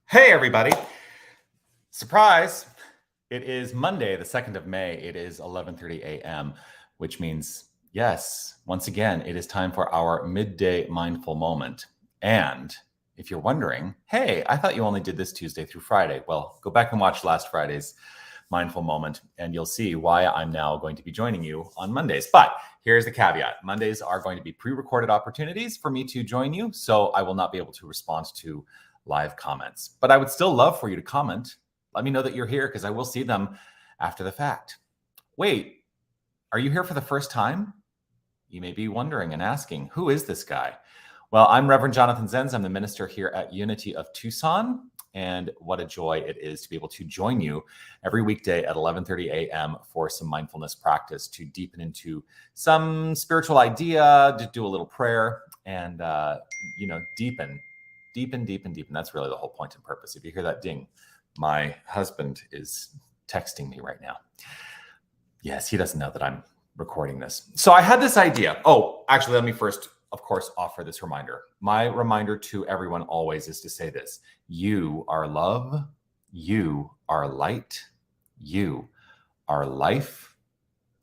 Hey, everybody. Surprise. It is Monday, the 2nd of May. It is 11:30 a.m., which means, yes, once again, it is time for our Midday Mindful Moment. And if you're wondering, hey, I thought you only did this Tuesday through Friday. Well, go back and watch last Friday's Mindful Moment, and you'll see why I'm now going to be joining you on Mondays. But here's the caveat. Mondays are going to be pre-recorded opportunities for me to join you, so I will not be able to respond to live comments. But I would still love for you to comment. Let me know that you're here because I will see them after the fact. Wait, are you here for the first time? You may be wondering and asking, who is this guy? Well, I'm Reverend Jonathan Zenz. I'm the minister here at Unity of Tucson. And what a joy it is to be able to join you every weekday at 11:30 a.m. for some mindfulness practice to deepen into some spiritual idea, to do a little prayer, and deepen. That's really the whole point and purpose. If you hear that ding, my husband is texting me right now. Yes, he doesn't know that I'm recording this. So I had this idea. Oh, actually, let me first, of course, offer this reminder. My reminder to everyone always is to say this: you are love, you are light, you are life,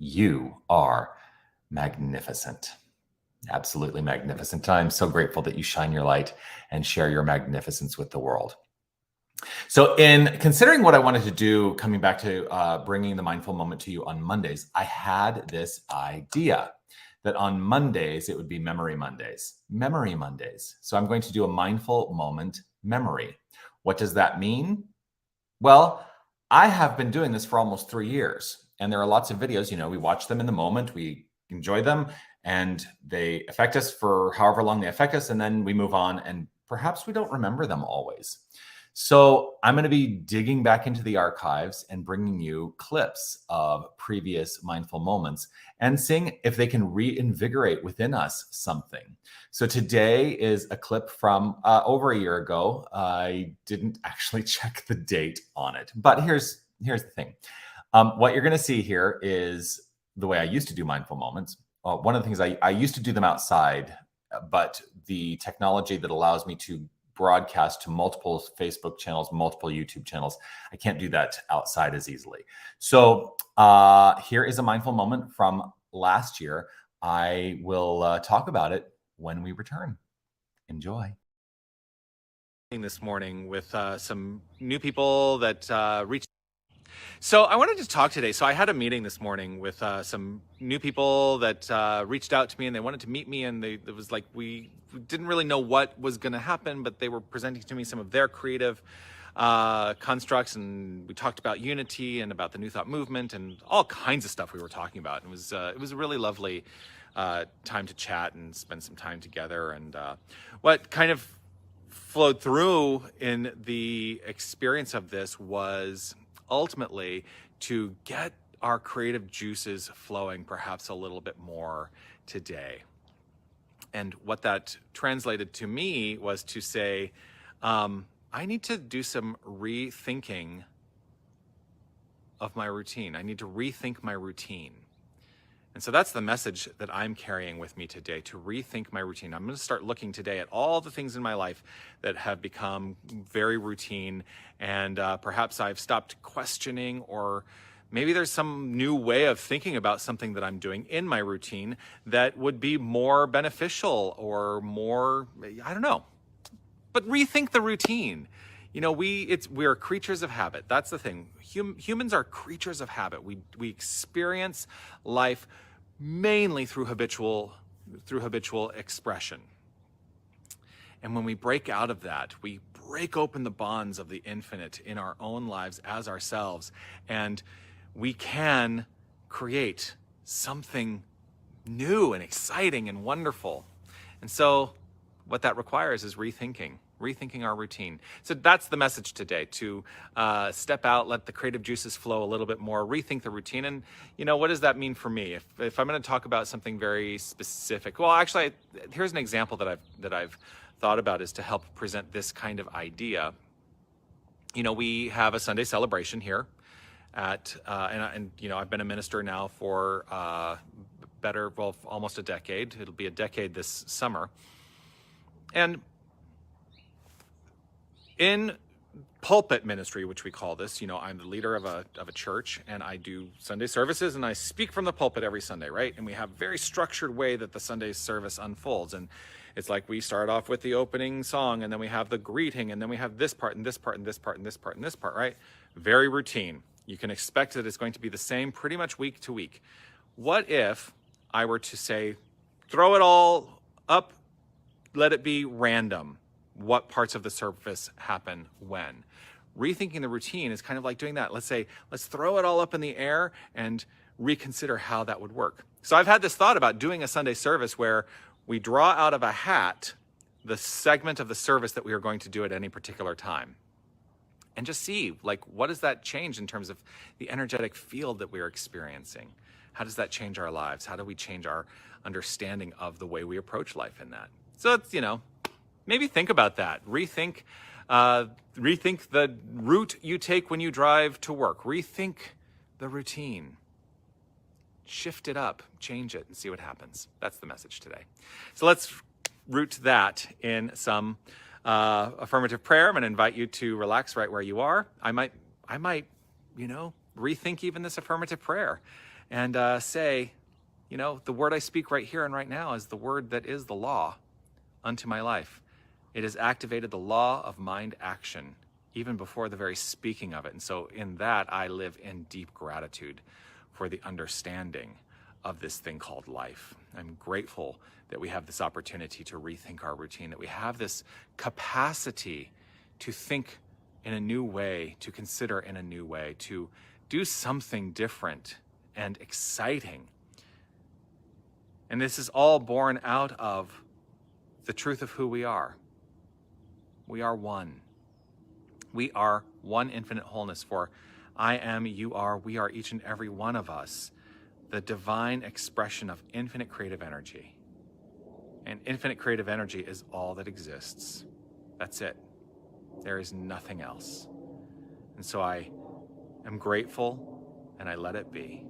you are magnificent. Absolutely magnificent. I'm so grateful that you shine your light and share your magnificence with the world. So in considering what I wanted to do, coming back to bringing the mindful moment to you on Mondays, I had this idea that on Mondays, it would be Memory Mondays. Memory Mondays. So I'm going to do a mindful moment memory. What does that mean? Well, I have been doing this for almost 3 years, and there are lots of videos, we watch them in the moment, we enjoy them, and they affect us for however long they affect us, and then we move on, and perhaps we don't remember them always. So I'm going to be digging back into the archives and bringing you clips of previous mindful moments and seeing if they can reinvigorate within us something. So today is a clip from over a year ago. I didn't actually check the date on it, but here's the thing. What you're going to see here is the way I used to do mindful moments. One of the things I used to do them outside, but the technology that allows me to broadcast to multiple Facebook channels, multiple YouTube channels, I can't do that outside as easily. So here is a mindful moment from last year. I will talk about it when we return. Enjoy. This morning with some new people that reached. So I wanted to talk today. So I had a meeting this morning with some new people that reached out to me, and they wanted to meet me, and it was like we didn't really know what was going to happen, but they were presenting to me some of their creative constructs, and we talked about unity and about the New Thought movement and all kinds of stuff we were talking about. And it was a really lovely time to chat and spend some time together. And what kind of flowed through in the experience of this was ultimately to get our creative juices flowing perhaps a little bit more today. And what that translated to me was to say, I need to do some rethinking of my routine. I need to rethink my routine. And so that's the message that I'm carrying with me today, to rethink my routine. I'm going to start looking today at all the things in my life that have become very routine, and perhaps I've stopped questioning, or maybe there's some new way of thinking about something that I'm doing in my routine that would be more beneficial or more, I don't know. But rethink the routine. We are creatures of habit. That's the thing. Humans are creatures of habit. We experience life mainly through habitual expression. And when we break out of that, we break open the bonds of the infinite in our own lives as ourselves, and we can create something new and exciting and wonderful. And so what that requires is rethinking our routine. So that's the message today, to step out, let the creative juices flow a little bit more, rethink the routine. And what does that mean for me? If I'm going to talk about something very specific, well, actually, here's an example that I've thought about, is to help present this kind of idea. We have a Sunday celebration here at, and I've been a minister now for almost a decade. It'll be a decade this summer. And in pulpit ministry, which we call this. I'm the leader of a church, and I do Sunday services, and I speak from the pulpit every Sunday, right? And we have a very structured way that the Sunday service unfolds. And it's like we start off with the opening song, and then we have the greeting, and then we have this part and this part and this part and this part and this part, right? Very routine. You can expect that it's going to be the same pretty much week to week. What if I were to say, throw it all up, let it be random? What parts of the service happen when? Rethinking the routine is kind of like doing that. Let's throw it all up in the air and reconsider how that would work. So I've had this thought about doing a Sunday service where we draw out of a hat the segment of the service that we are going to do at any particular time. And just see, what does that change in terms of the energetic field that we're experiencing? How does that change our lives? How do we change our understanding of the way we approach life in that? So it's, maybe think about that. Rethink the route you take when you drive to work. Rethink the routine. Shift it up, change it, and see what happens. That's the message today. So let's root that in some affirmative prayer. I'm going to invite you to relax right where you are. I might, rethink even this affirmative prayer and say, the word I speak right here and right now is the word that is the law unto my life. It has activated the law of mind action even before the very speaking of it. And so in that, I live in deep gratitude for the understanding of this thing called life. I'm grateful that we have this opportunity to rethink our routine, that we have this capacity to think in a new way, to consider in a new way, to do something different and exciting. And this is all born out of the truth of who we are. We are one. We are one infinite wholeness, for I am, you are, we are, each and every one of us, the divine expression of infinite creative energy. And infinite creative energy is all that exists. That's it. There is nothing else. And so I am grateful and I let it be.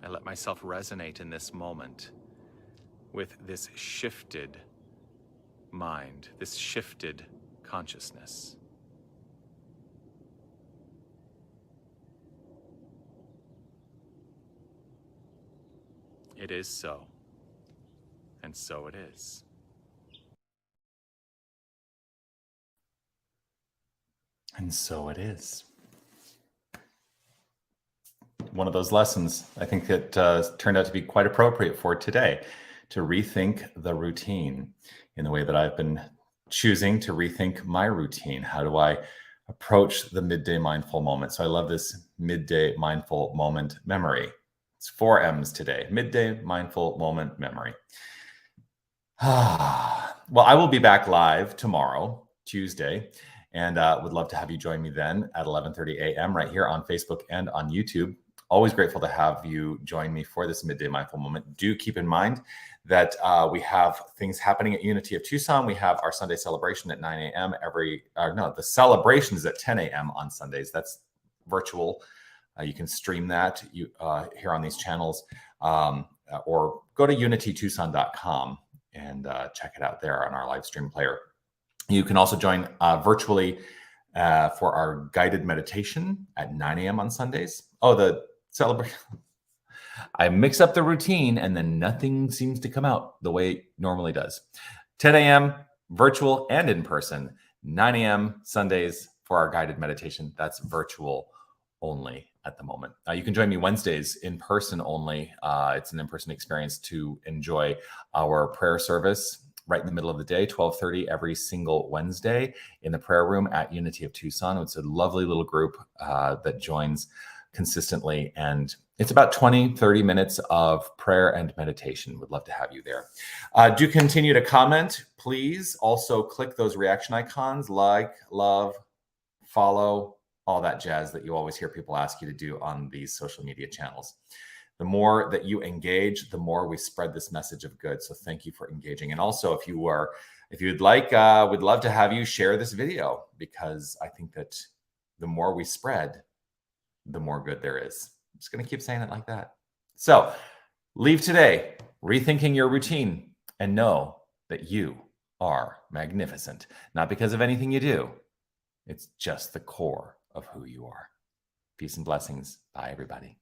I let myself resonate in this moment with this shifted mind, this shifted consciousness. It is so, and so it is. And so it is. One of those lessons I think that turned out to be quite appropriate for today, to rethink the routine in the way that I've been choosing to rethink my routine. How do I approach the midday mindful moment? So I love this midday mindful moment memory. It's 4 M's today. Midday mindful moment memory. Well, I will be back live tomorrow, Tuesday, and would love to have you join me then at 11:30 a.m. right here on Facebook and on YouTube. Always grateful to have you join me for this midday mindful moment. Do keep in mind that we have things happening at Unity of Tucson. We have our Sunday celebration at 9 a.m. The celebration is at 10 a.m. on Sundays. That's virtual. You can stream that here on these channels, or go to unitytucson.com and check it out there on our live stream player. You can also join virtually for our guided meditation at 9 a.m. on Sundays. Oh, the celebration. I mix up the routine and then nothing seems to come out the way it normally does. 10 a.m. virtual and in person, 9 a.m. Sundays for our guided meditation. That's virtual only at the moment. You can join me Wednesdays in person only. It's an in-person experience to enjoy our prayer service right in the middle of the day, 12:30 every single Wednesday in the prayer room at Unity of Tucson. It's a lovely little group that joins consistently, and it's about 20-30 minutes of prayer and meditation. Would love to have you there. Do continue to comment, please. Also click those reaction icons, like, love, follow, all that jazz that you always hear people ask you to do on these social media channels. The more that you engage, the more we spread this message of good. So thank you for engaging. And also, if you'd like, we'd love to have you share this video, because I think that the more we spread, the more good there is. I'm just going to keep saying it like that. So leave today rethinking your routine and know that you are magnificent, not because of anything you do. It's just the core of who you are. Peace and blessings. Bye, everybody.